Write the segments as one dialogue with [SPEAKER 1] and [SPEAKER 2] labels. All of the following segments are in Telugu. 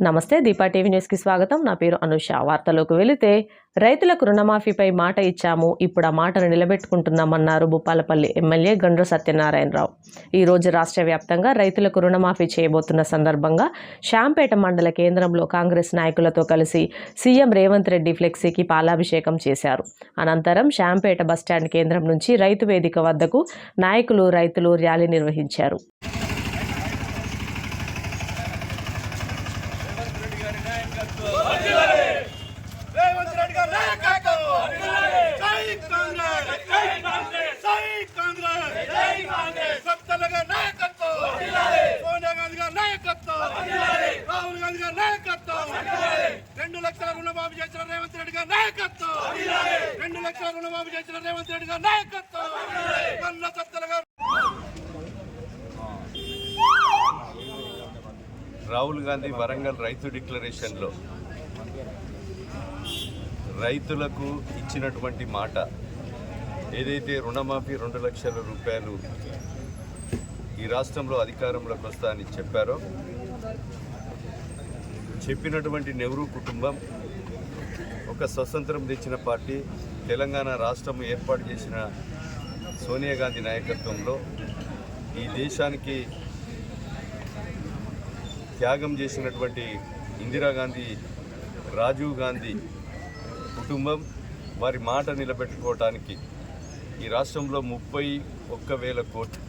[SPEAKER 1] నమస్తే, దీపా టీవీ న్యూస్కి స్వాగతం. నా పేరు అనుష. వార్తలోకి వెళితే, రైతులకు రుణమాఫీపై మాట ఇచ్చాము, ఇప్పుడు ఆ మాటను నిలబెట్టుకుంటున్నామన్నారు భూపాలపల్లి ఎమ్మెల్యే గండ్ర సత్యనారాయణరావు. ఈరోజు రాష్ట్ర వ్యాప్తంగా రైతులకు రుణమాఫీ చేయబోతున్న సందర్భంగా శాంపేట మండల కేంద్రంలో కాంగ్రెస్ నాయకులతో కలిసి సీఎం రేవంత్ రెడ్డి ఫ్లెక్సీకి పాలాభిషేకం చేశారు. అనంతరం శాంపేట బస్టాండ్ కేంద్రం నుంచి రైతు వేదిక వద్దకు నాయకులు, రైతులు ర్యాలీ నిర్వహించారు.
[SPEAKER 2] రాహుల్ గాంధీ వరంగల్ రైతు డిక్లరేషన్లో రైతులకు ఇచ్చినటువంటి మాట ఏదైతే రుణమాఫీ 2 లక్షల రూపాయలు ఈ రాష్ట్రంలో అధికారంలోకి వస్తా అని చెప్పారో, చెప్పినటువంటి నెహ్రూ కుటుంబం ఒక స్వతంత్రం తెచ్చిన పార్టీ, తెలంగాణ రాష్ట్రం ఏర్పాటు చేసిన సోనియా గాంధీ నాయకత్వంలో ఈ దేశానికి త్యాగం చేసినటువంటి ఇందిరాగాంధీ, రాజీవ్ గాంధీ కుటుంబం వారి మాట నిలబెట్టుకోవటానికి ఈ రాష్ట్రంలో 31,000 కోట్లు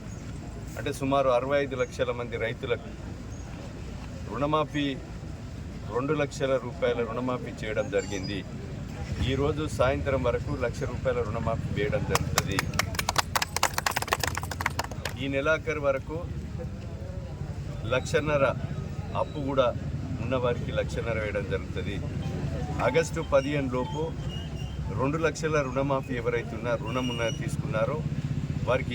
[SPEAKER 2] అంటే సుమారు 65 లక్షల మంది రైతులకు రుణమాఫీ 2 లక్షల రూపాయల రుణమాఫీ చేయడం జరిగింది. ఈరోజు సాయంత్రం వరకు 1 లక్ష రూపాయల రుణమాఫీ వేయడం జరుగుతుంది. ఈ నెలాఖరు వరకు 1.5 లక్షల అప్పు కూడా ఉన్నవారికి 1.5 లక్ష వేయడం జరుగుతుంది. ఆగస్టు 15 లోపు 2 లక్షల రుణమాఫీ ఎవరైతే రుణం తీసుకున్నారో వారికి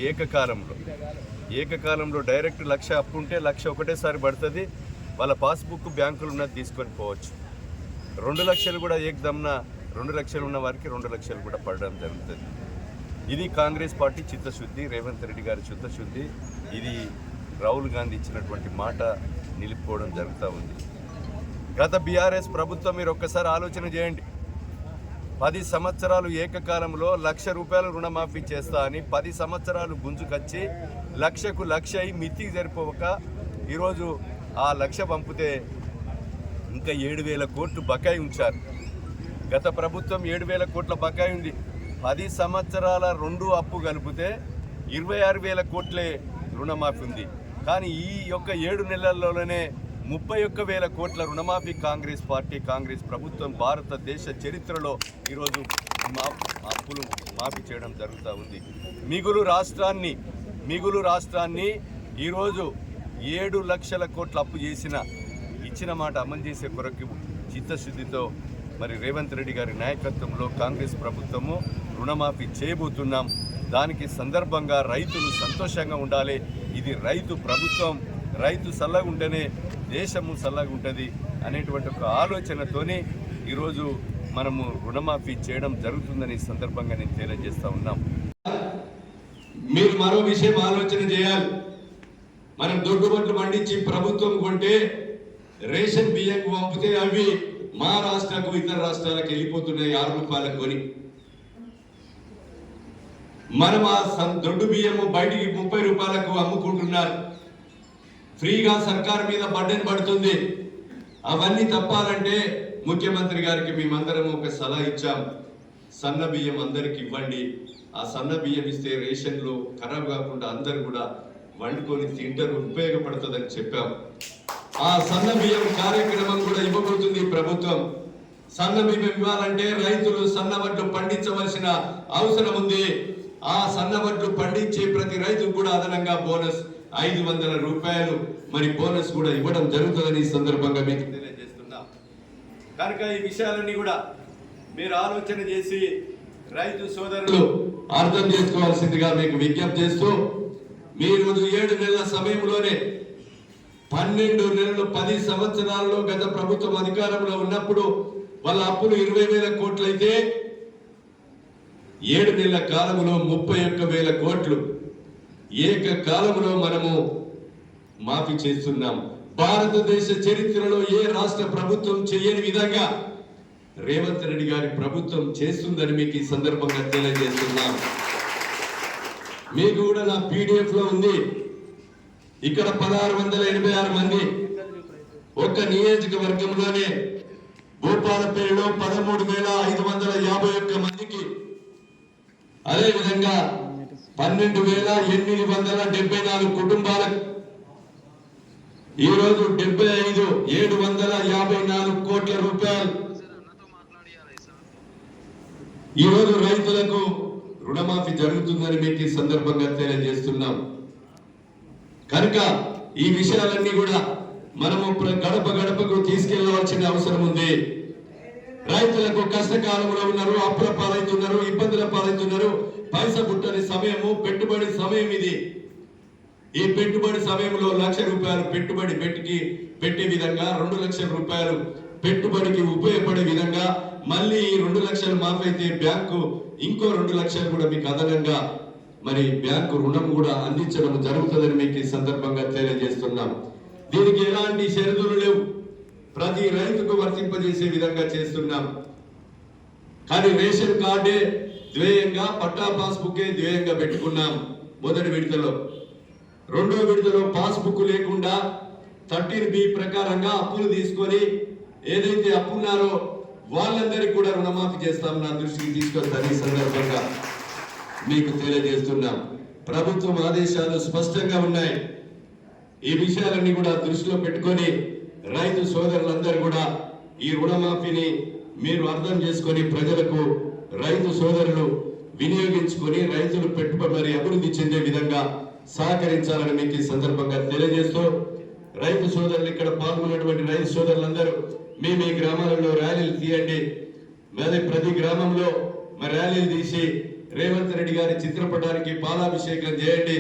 [SPEAKER 2] ఏకకాలంలో డైరెక్ట్ 1 లక్ష అప్పు ఉంటే 1 లక్ష ఒకటేసారి పడుతుంది. వాళ్ళ పాస్బుక్ బ్యాంకులు ఉన్నది తీసుకొని పోవచ్చు. 2 లక్షలు కూడా ఏకదమ్న 2 లక్షలు ఉన్న వారికి 2 లక్షలు కూడా పడడం జరుగుతుంది. ఇది కాంగ్రెస్ పార్టీ చిత్తశుద్ధి, రేవంత్ రెడ్డి గారి చిత్తశుద్ధి. ఇది రాహుల్ గాంధీ ఇచ్చినటువంటి మాట నిలుపుకోవడం జరుగుతూ ఉంది. గత బీఆర్ఎస్ ప్రభుత్వం మీరు ఒక్కసారి ఆలోచన చేయండి. 10 సంవత్సరాలు ఏకకాలంలో 1 లక్ష రూపాయలు రుణమాఫీ చేస్తా అని 10 సంవత్సరాలు గుంజుకొచ్చి 1 లక్షకు 1 లక్ష మితికి సరిపోక ఈరోజు ఆ 1 లక్ష పంపితే ఇంకా 7,000 కోట్లు బకాయి ఉంచారు. గత ప్రభుత్వం 7,000 కోట్ల బకాయి ఉంది. 10 సంవత్సరాల 2 అప్పు కలిపితే 26,000 కోట్లే రుణమాఫీ ఉంది. కానీ ఈ యొక్క 7 నెలల్లోనే 31,000 కోట్ల రుణమాఫీ కాంగ్రెస్ పార్టీ, కాంగ్రెస్ ప్రభుత్వం భారతదేశ చరిత్రలో ఈరోజు అప్పులు మాఫీ చేయడం జరుగుతూ ఉంది. మిగులు రాష్ట్రాన్ని ఈరోజు 7 లక్షల కోట్ల అప్పు ఇచ్చిన మాట అమలు చేసే కొరకు చిత్తశుద్ధితో మరి రేవంత్ రెడ్డి గారి నాయకత్వంలో కాంగ్రెస్ ప్రభుత్వము రుణమాఫీ చేయబోతున్నాం. దానికి సందర్భంగా రైతులు సంతోషంగా ఉండాలి. ఇది రైతు ప్రభుత్వం, రైతు చల్లగా ఉంటేనే దేశము చల్లగా ఉంటుంది అనేటువంటి ఒక ఆలోచనతోనే ఈరోజు మనము రుణమాఫీ చేయడం జరుగుతుందని సందర్భంగా నేను తెలియజేస్తా ఉన్నాం.
[SPEAKER 3] మీరు మరో విషయం ఆలోచన చేయాలి. మనం దొడ్డుబట్లు పండించి ప్రభుత్వం కొంటే రేషన్ బియ్యం పంపితే అవి మహారాష్ట్రకు, ఇతర రాష్ట్రాలకు వెళ్ళిపోతున్నాయి 6 రూపాయలకు కొని. మనం ఆ దొడ్డు బియ్యము బయటికి 30 రూపాయలకు అమ్ముకుంటున్నారు. ఫ్రీగా సర్కార్ మీద బడ్డెన్ పడుతుంది. అవన్నీ తప్పాలంటే ముఖ్యమంత్రి గారికి మేమందరం ఒక సలహా ఇచ్చాం. సన్న బియ్యం అందరికి ఇవ్వండి. ఆ సన్న బియ్యం ఇస్తే రేషన్లు ఖరాబ్ కాకుండా అందరు కూడా వండుకొని తింటారు, ఉపయోగపడుతుందని చెప్పాం. ఆ సన్న బియ్యం కార్యక్రమం కూడా ఇవ్వబోతుంది ప్రభుత్వం. సన్న బియ్యం ఇవ్వాలంటే రైతులు సన్న వడ్లు పండించవలసిన అవసరం ఉంది. ఆ సన్న వడ్లు పండించే ప్రతి రైతుకు కూడా అదనంగా బోనస్ 500 రూపాయలు మరి బోనస్ కూడా ఇవ్వడం జరుగుతుందని ఈ సందర్భంగా మీకు తెలియజేస్తున్నా. కనుక ఈ విషయాలన్నీ కూడా మీరు ఆలోచన చేసి రైతు సోదరులు అర్థం చేసుకోవాల్సిందిగా మీకు విజ్ఞప్తి చేస్తూ, మీరు 7 నెలల సమయంలోనే 12 నెలలు 10 సంవత్సరాల్లో గత ప్రభుత్వం అధికారంలో ఉన్నప్పుడు వాళ్ళ అప్పులు 20,000 కోట్లయితే 7 నెలల కాలంలో 31,000 కోట్లు ఏకకాలంలో మనము మాఫీ చేస్తున్నాం. భారతదేశ చరిత్రలో ఏ రాష్ట్ర ప్రభుత్వం చేయని విధంగా రేవంత్ రెడ్డి గారి ప్రభుత్వం చేస్తుందని మీకు ఈ సందర్భంగా తెలియజేస్తున్నాం. మీకు కూడా నా PDF లో ఉంది. ఇక్కడ 1686 మంది ఒక్క నియోజకవర్గంలోనే భూపాలపల్లిలో 13,551 మందికి, అదే విధంగా 12,874 కుటుంబాలకు ఈరోజు 75,754 కోట్ల రూపాయలు ఈరోజు రైతులకు రుణమాఫీ జరుగుతుందని మీకు ఈ సందర్భంగా తెలియజేస్తున్నాం. కనుక ఈ విషయాలన్నీ కూడా మనము గడప గడపకు తీసుకెళ్లవలసిన అవసరం ఉంది. రైతులకు కష్టకాలంలో ఉన్నారు, అప్పుల పాలవుతున్నారు, ఇబ్బందుల పాలవుతున్నారు. పైసా పుట్టని సమయము, పెట్టుబడి సమయం ఇది. ఈ పెట్టుబడి సమయంలో ₹1,00,000 పెట్టుబడి పెట్టే విధంగా, 2 లక్షల రూపాయలు పెట్టుబడికి ఉపయోగపడే విధంగా, మళ్ళీ ఈ 2 లక్షలు మాఫైతే బ్యాంకు ఇంకో 2 లక్షలు కూడా మీకు అదనంగా మరి బ్యాంకు రుణం కూడా అందించడం జరుగుతుందని మీకు ఈ సందర్భంగా తెలియజేస్తున్నాం. దీనికి ఎలాంటి షరతులు లేవు, ప్రతి రైతుకు వర్తింపజేసే విధంగా చేస్తున్నాం. కానీ రేషన్ కార్డే ద్వేయంగా, పట్టా పాస్బుక్ ద్వేయంగా పెట్టుకున్నాం మొదటి విడతలో. రెండో విడతలో పాస్బుక్ లేకుండా 13B ప్రకారంగా అప్పులు తీసుకొని ఏదైతే అప్పున్నారో వాళ్ళందరికీ కూడా రుణమాఫీ చేస్తాం. నా దృష్టికి తీసుకొస్తాను ఈ సందర్భంగా మీకు తెలియజేస్తున్నాం. ప్రభుత్వం ఆదేశాలు స్పష్టంగా ఉన్నాయి. ఈ విషయాలన్నీ కూడా దృష్టిలో పెట్టుకొని రైతు సోదరులందరూ కూడా ఈ రుణమాఫీని మీరు అర్థం చేసుకొని ప్రజలకు, రైతు సోదరులు వినియోగించుకొని రైతులు పెట్టుబడి అభివృద్ధి చెందే విధంగా సహకరించాలని మీకు ఈ సందర్భంగా తెలియజేస్తూ, రైతు సోదరులు ఇక్కడ పాల్గొన్నటువంటి రైతు సోదరులందరూ మీ గ్రామాలలో ర్యాలీలు తీయండి. మరి ప్రతి గ్రామంలో ర్యాలీలు తీసి రేవంత్ రెడ్డి గారి చిత్రపటానికి పాలాభిషేకం చేయండి.